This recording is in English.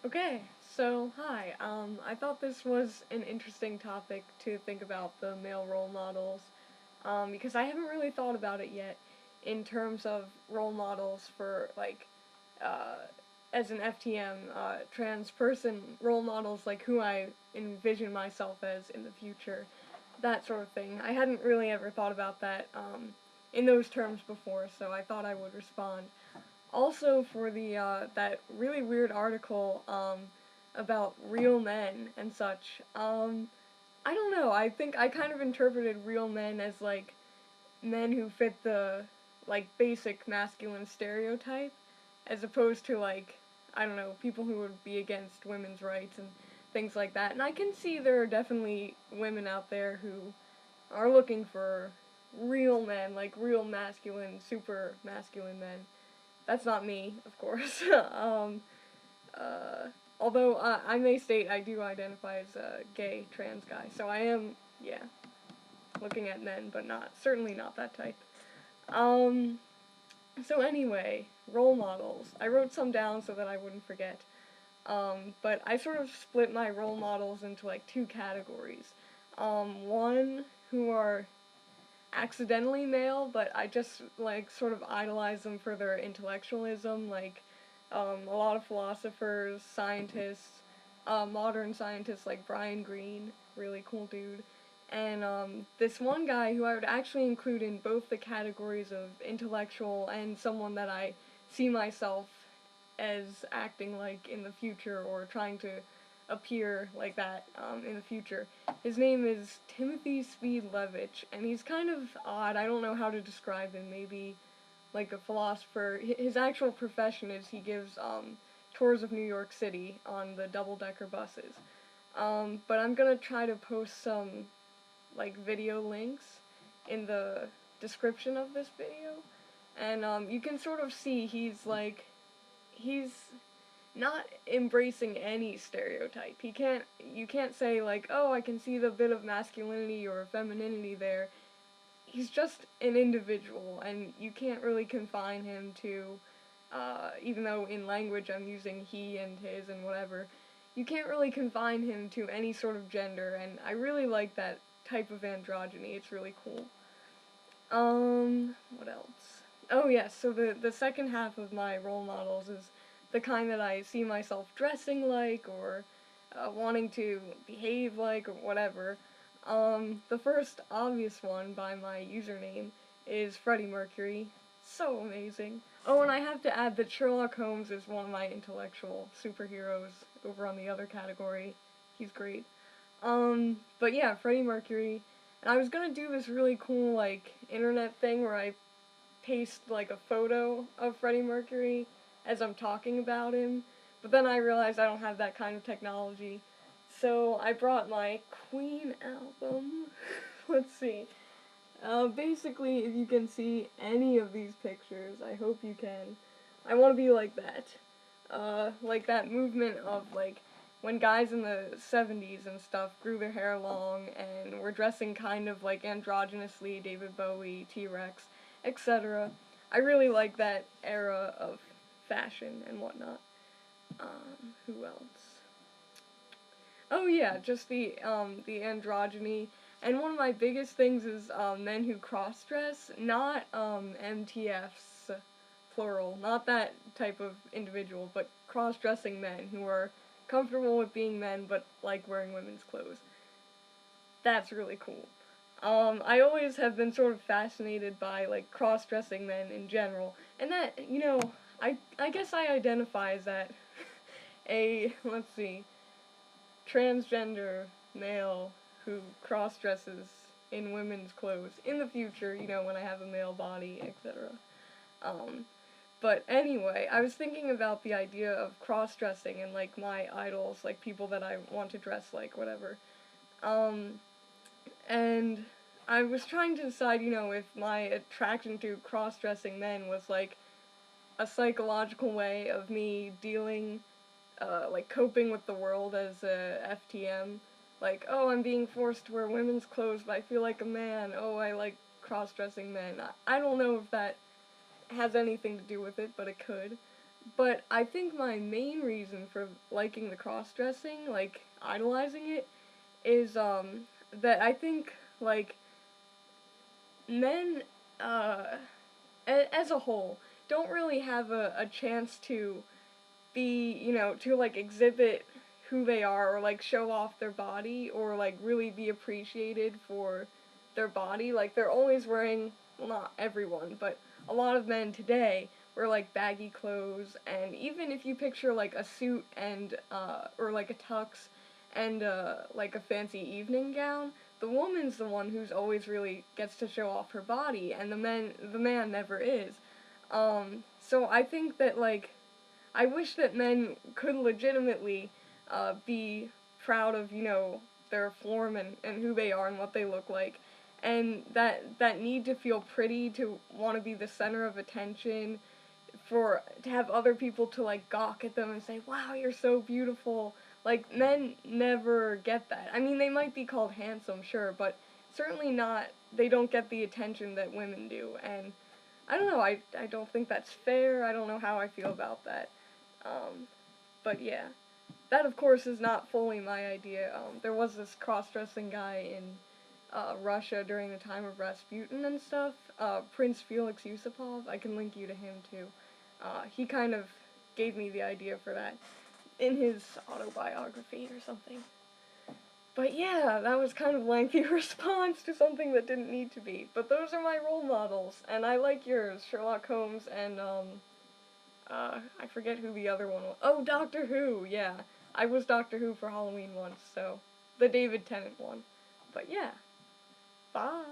Okay, so hi. I thought this was an interesting topic to think about the male role models, because I haven't really thought about it yet in terms of role models for uh, as an FTM trans person, role models like who I envision myself as in the future, that sort of thing. I hadn't really ever thought about that in those terms before, so I thought I would respond. Also for the that really weird article about real men and such. I don't know. I think I kind of interpreted real men as like men who fit the like basic masculine stereotype, as opposed to like, I don't know, people who would be against women's rights and things like that. And I can see there are definitely women out there who are looking for real men, like real masculine, super masculine men. That's not me, of course. Uh, Although I may state I do identify as a gay trans guy, so I am, yeah, looking at men, but certainly not that type. Um, so anyway, role models. I wrote some down so that I wouldn't forget. But I sort of split my role models into like two categories. One who are accidentally male, but I just like sort of idolize them for their intellectualism, like a lot of philosophers, scientists, modern scientists like Brian Greene, really cool dude, and this one guy who I would actually include in both the categories of intellectual and someone that I see myself as acting like in the future or trying to appear like that in the future. His name is Timothy Speed Levitch, and he's kind of odd. I don't know how to describe him. Maybe like a philosopher. His actual profession is he gives tours of New York City on the double-decker buses. But I'm gonna try to post some like video links in the description of this video, and you can sort of see he's not embracing any stereotype. You can't say like, oh, I can see the bit of masculinity or femininity there. He's just an individual, and you can't really confine him to, even though in language I'm using he and his and whatever, you can't really confine him to any sort of gender, and I really like that type of androgyny. It's really cool. What else? Oh yes, so the second half of my role models is the kind that I see myself dressing like, or wanting to behave like, or whatever. The first obvious one by my username is Freddie Mercury. So amazing. Oh, and I have to add that Sherlock Holmes is one of my intellectual superheroes over on the other category. He's great. But yeah, Freddie Mercury. And I was gonna do this really cool, like, internet thing where I paste, like, a photo of Freddie Mercury as I'm talking about him, but then I realized I don't have that kind of technology. So I brought my Queen album. Let's see. Basically, if you can see any of these pictures, I hope you can. I want to be like that. Like that movement of, like, when guys in the 70s and stuff grew their hair long and were dressing kind of, like, androgynously, David Bowie, T-Rex, etc. I really like that era of fashion and whatnot. Who else? Oh yeah, just the androgyny. And one of my biggest things is, men who cross-dress, not, MTFs, plural, not that type of individual, but cross-dressing men who are comfortable with being men, but like wearing women's clothes. That's really cool. I always have been sort of fascinated by, like, cross-dressing men in general, and that, I guess I identify as that, let's see, transgender male who cross-dresses in women's clothes in the future, when I have a male body, etc. Um, but anyway, I was thinking about the idea of cross-dressing and, like, my idols, like, people that I want to dress like, whatever. And I was trying to decide, if my attraction to cross-dressing men was, like, a psychological way of me dealing, like, coping with the world as a FTM. Like, oh, I'm being forced to wear women's clothes, but I feel like a man. Oh, I like cross-dressing men. I don't know if that has anything to do with it, but it could. But I think my main reason for liking the cross-dressing, like, idolizing it, is, that I think, like, men, uh, as a whole, don't really have a chance to be, to, like, exhibit who they are, or, like, show off their body, or, like, really be appreciated for their body. Like, they're always wearing, well, not everyone, but a lot of men today wear, like, baggy clothes, and even if you picture, like, a suit and, or, like, a tux and, like, a fancy evening gown, the woman's the one who's always really gets to show off her body, and the man never is. So I think that, like, I wish that men could legitimately, be proud of, their form and who they are and what they look like. And that need to feel pretty, to want to be the center of attention, to have other people to, like, gawk at them and say, wow, you're so beautiful. Like, men never get that. I mean, they might be called handsome, sure, but certainly not, they don't get the attention that women do. And I don't know, I don't think that's fair. I don't know how I feel about that. But yeah, that of course is not fully my idea. There was this cross-dressing guy in Russia during the time of Rasputin and stuff, Prince Felix Yusupov. I can link you to him too. He kind of gave me the idea for that in his autobiography or something. But yeah, that was kind of lengthy response to something that didn't need to be. But those are my role models, and I like yours, Sherlock Holmes and, I forget who the other one was. Oh, Doctor Who, yeah. I was Doctor Who for Halloween once, so the David Tennant one. But yeah, bye.